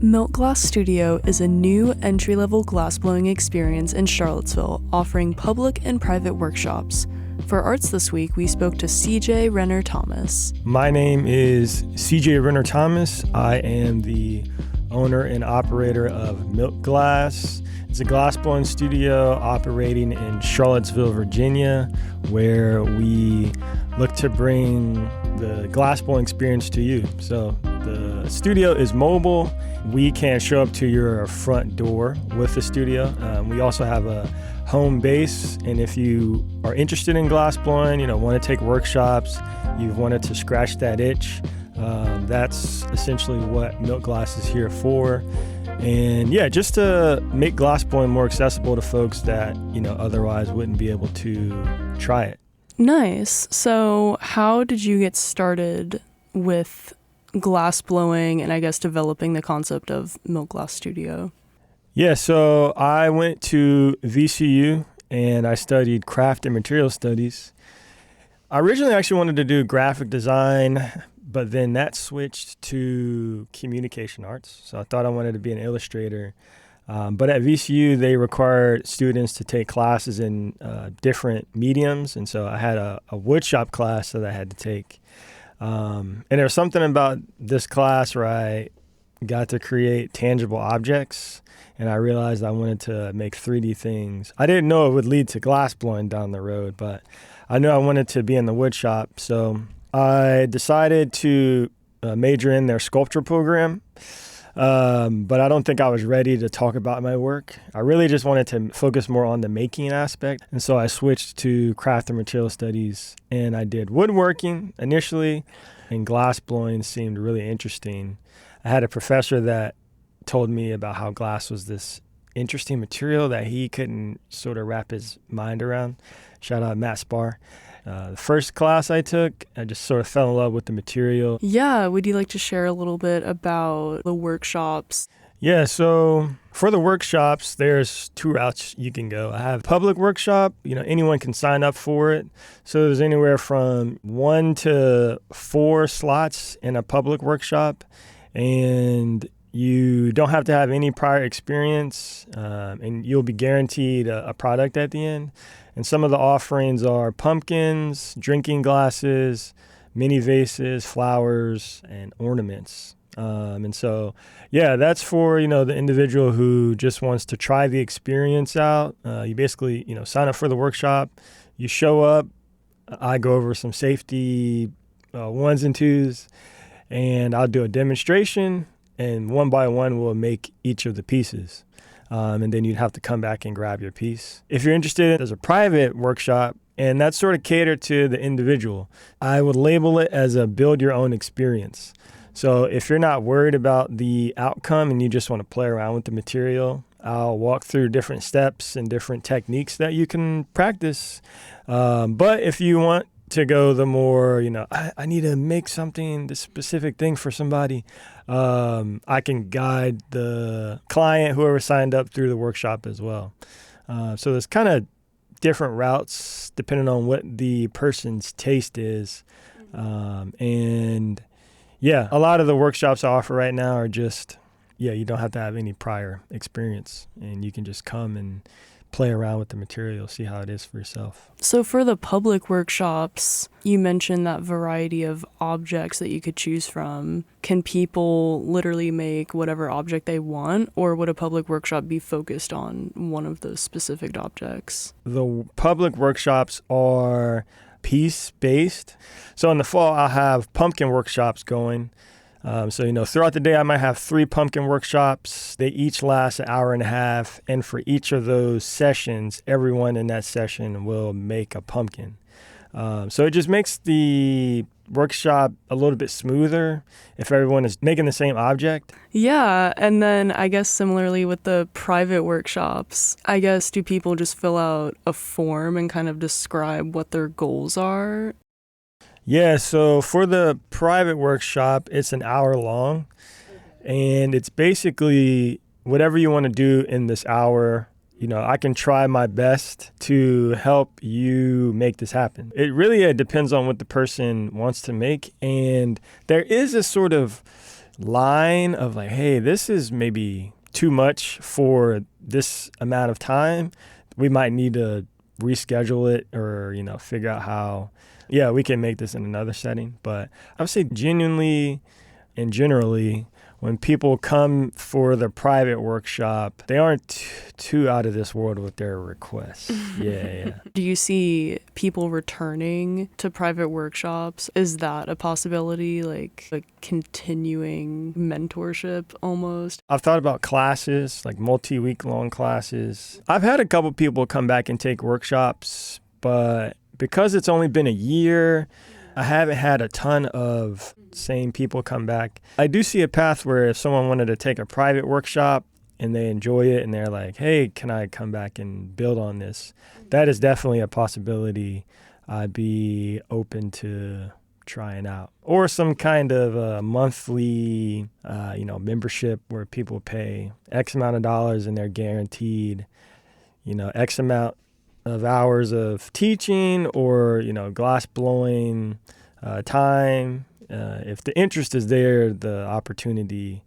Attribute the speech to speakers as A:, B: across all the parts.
A: Milk Glass Studio is a new entry-level glassblowing experience in Charlottesville, offering public and private workshops. For Arts This Week, we spoke to CJ Renner Thomas.
B: My name is CJ Renner Thomas. I am the owner and operator of Milk Glass. It's a glassblowing studio operating in Charlottesville, Virginia, where we look to bring the glassblowing experience to you. So the studio is mobile. We can show up to your front door with the studio. We also have a home base, and if you are interested in glassblowing, want to take workshops, you've wanted to scratch that itch, that's essentially what Milk Glass is here for. And yeah, just to make glassblowing more accessible to folks that, otherwise wouldn't be able to try it.
A: Nice. So how did you get started with glassblowing and I guess developing the concept of Milk Glass Studio?
B: Yeah, so I went to VCU and I studied craft and material studies. I originally actually wanted to do graphic design, but then that switched to communication arts. So I thought I wanted to be an illustrator. But at VCU, they required students to take classes in different mediums. And so I had a woodshop class that I had to take. And there was something about this class where I got to create tangible objects. And I realized I wanted to make 3D things. I didn't know it would lead to glassblowing down the road, but I knew I wanted to be in the woodshop. So I decided to major in their sculpture program. But I don't think I was ready to talk about my work. I really just wanted to focus more on the making aspect. And so I switched to craft and material studies, and I did woodworking initially, and glassblowing seemed really interesting. I had a professor that told me about how glass was this interesting material that he couldn't sort of wrap his mind around. Shout out Matt Spar. The first class I took, I just sort of fell in love with the material.
A: Yeah, would you like to share a little bit about the workshops?
B: Yeah, so for the workshops, there's two routes you can go. I have public workshop, anyone can sign up for it. So there's anywhere from 1 to 4 slots in a public workshop, and you don't have to have any prior experience, and you'll be guaranteed a product at the end. And some of the offerings are pumpkins, drinking glasses, mini vases, flowers, and ornaments. And so, yeah, that's for, the individual who just wants to try the experience out. You basically, sign up for the workshop. You show up. I go over some safety ones and twos, and I'll do a demonstration. And one by one, we'll make each of the pieces. And then you'd have to come back and grab your piece. If you're interested, there's a private workshop, and that's sort of catered to the individual. I would label it as a build your own experience. So if you're not worried about the outcome and you just want to play around with the material, I'll walk through different steps and different techniques that you can practice. But if you want to go the more, I need to make something, this specific thing for somebody, I can guide the client, whoever signed up, through the workshop as well. So there's kind of different routes depending on what the person's taste is. And yeah, a lot of the workshops I offer right now are just, you don't have to have any prior experience, and you can just come and play around with the material, see how it is for yourself.
A: So for the public workshops, you mentioned that variety of objects that you could choose from. Can people literally make whatever object they want, or would a public workshop be focused on one of those specific objects?
B: The public workshops are piece-based. So in the fall, I'll have pumpkin workshops going. So, throughout the day, I might have 3 pumpkin workshops. They each last an hour and a half. And for each of those sessions, everyone in that session will make a pumpkin. So it just makes the workshop a little bit smoother if everyone is making the same object.
A: Yeah, and then I guess similarly with the private workshops, do people just fill out a form and kind of describe what their goals are?
B: Yeah, so for the private workshop, it's an hour long, and it's basically whatever you want to do in this hour. I can try my best to help you make this happen. It really depends on what the person wants to make, and there is a sort of line of like, hey, this is maybe too much for this amount of time. We might need to reschedule it or, figure out how, we can make this in another setting. But I would say genuinely and generally, when people come for the private workshop, they aren't too out of this world with their requests. Yeah.
A: Do you see people returning to private workshops? Is that a possibility, like a continuing mentorship almost?
B: I've thought about classes, like multi-week long classes. I've had a couple people come back and take workshops, but because it's only been a year, I haven't had a ton of same people come back. I do see a path where if someone wanted to take a private workshop and they enjoy it and they're like, hey, can I come back and build on this? That is definitely a possibility I'd be open to trying out. Or some kind of a monthly, membership where people pay X amount of dollars and they're guaranteed, X amount of hours of teaching or, glass blowing time. If the interest is there, the opportunity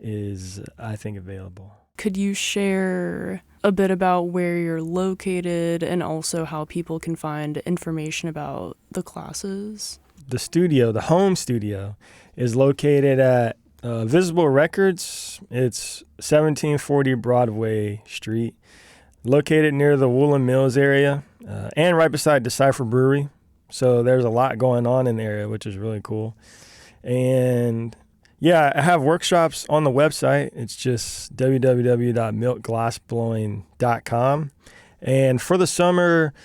B: is, I think, available.
A: Could you share a bit about where you're located and also how people can find information about the classes?
B: The home studio, is located at Visible Records. It's 1740 Broadway Street, located near the Woolen Mills area and right beside Decipher Brewery. So there's a lot going on in the area, which is really cool. And I have workshops on the website. It's just www.milkglassblowing.com. And for the summer,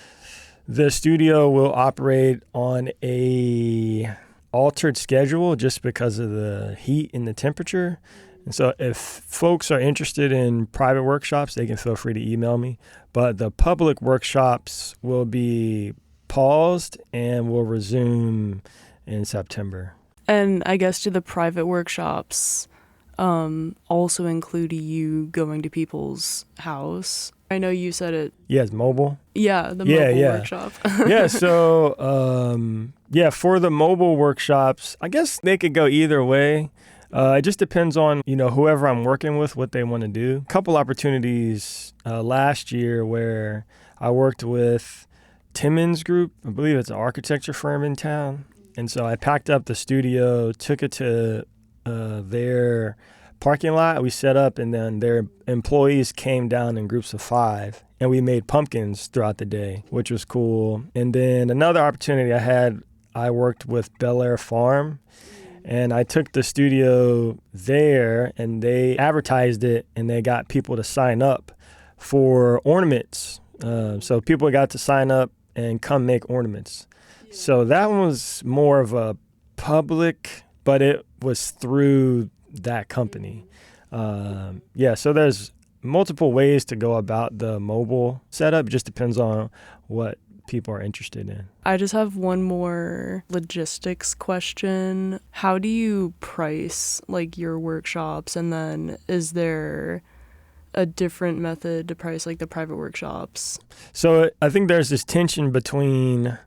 B: the studio will operate on a altered schedule just because of the heat and the temperature. And so if folks are interested in private workshops, they can feel free to email me. But the public workshops will be paused and will resume in September.
A: And I guess do the private workshops also include you going to people's house? I know you said it.
B: Yeah, it's mobile.
A: Yeah, the mobile workshop.
B: So for the mobile workshops, I guess they could go either way. It just depends on, whoever I'm working with, what they want to do. A couple opportunities last year where I worked with Timmons Group. I believe it's an architecture firm in town. And so I packed up the studio, took it to their parking lot. We set up, and then their employees came down in groups of 5, and we made pumpkins throughout the day, which was cool. And then another opportunity I worked with Bel Air Farm, and I took the studio there, and they advertised it, and they got people to sign up for ornaments. So people got to sign up and come make ornaments. So that one was more of a public, but it was through that company. So there's multiple ways to go about the mobile setup. It just depends on what people are interested in.
A: I just have one more logistics question. How do you price your workshops, and then is there a different method to price the private workshops?
B: So I think there's this tension between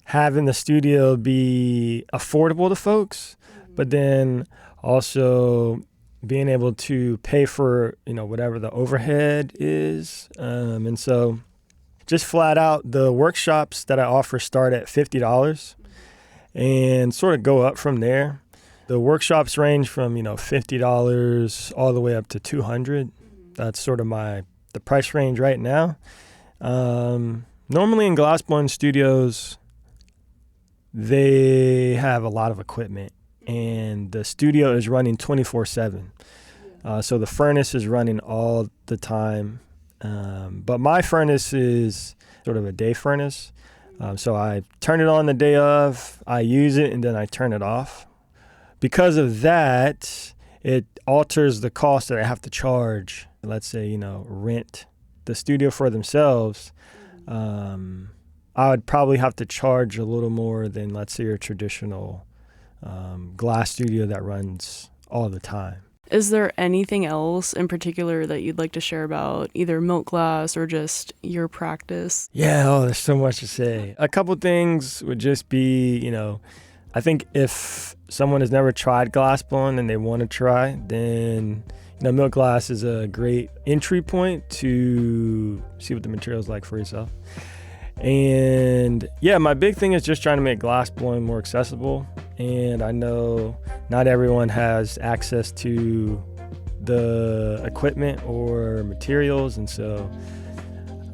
B: having the studio be affordable to folks, but then also being able to pay for, whatever the overhead is. And so just flat out, the workshops that I offer start at $50 and sort of go up from there. The workshops range from, $50 all the way up to $200. That's sort of the price range right now. Normally in glassblowing studios, they have a lot of equipment, and the studio is running 24/7. So the furnace is running all the time. But my furnace is sort of a day furnace. So I turn it on the day of, I use it, and then I turn it off. Because of that, it alters the cost that I have to charge. Let's say, rent the studio for themselves. I would probably have to charge a little more than, let's say, your traditional glass studio that runs all the time.
A: Is there anything else in particular that you'd like to share about either Milk Glass or just your practice?
B: Yeah, there's so much to say. A couple things would just be, I think if someone has never tried glass blowing and they want to try, then Milk Glass is a great entry point to see what the material's like for yourself. And yeah, my big thing is just trying to make glass blowing more accessible. And I know not everyone has access to the equipment or materials, and so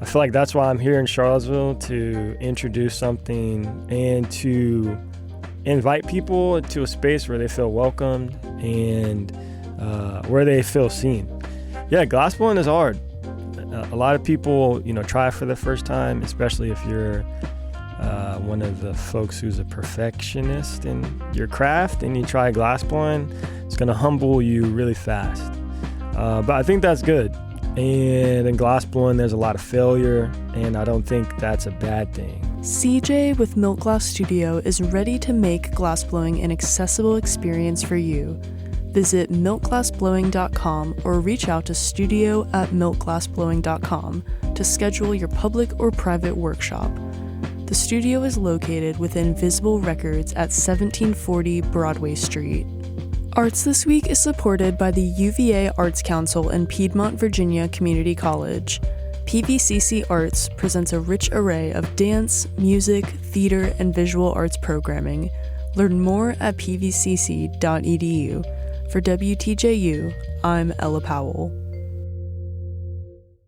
B: I feel like that's why I'm here in Charlottesville, to introduce something and to invite people to a space where they feel welcomed and where they feel seen. Yeah, glass blowing is hard. A lot of people, try it for the first time, especially if you're one of the folks who's a perfectionist in your craft and you try glass blowing. It's going to humble you really fast. But I think that's good. And in glass blowing, there's a lot of failure, and I don't think that's a bad thing.
A: CJ with Milk Glass Studio is ready to make glassblowing an accessible experience for you. Visit milkglassblowing.com or reach out to studio@milkglassblowing.com to schedule your public or private workshop. The studio is located within Visible Records at 1740 Broadway Street. Arts This Week is supported by the UVA Arts Council and Piedmont Virginia Community College. PVCC Arts presents a rich array of dance, music, theater, and visual arts programming. Learn more at pvcc.edu. For WTJU, I'm Ella Powell.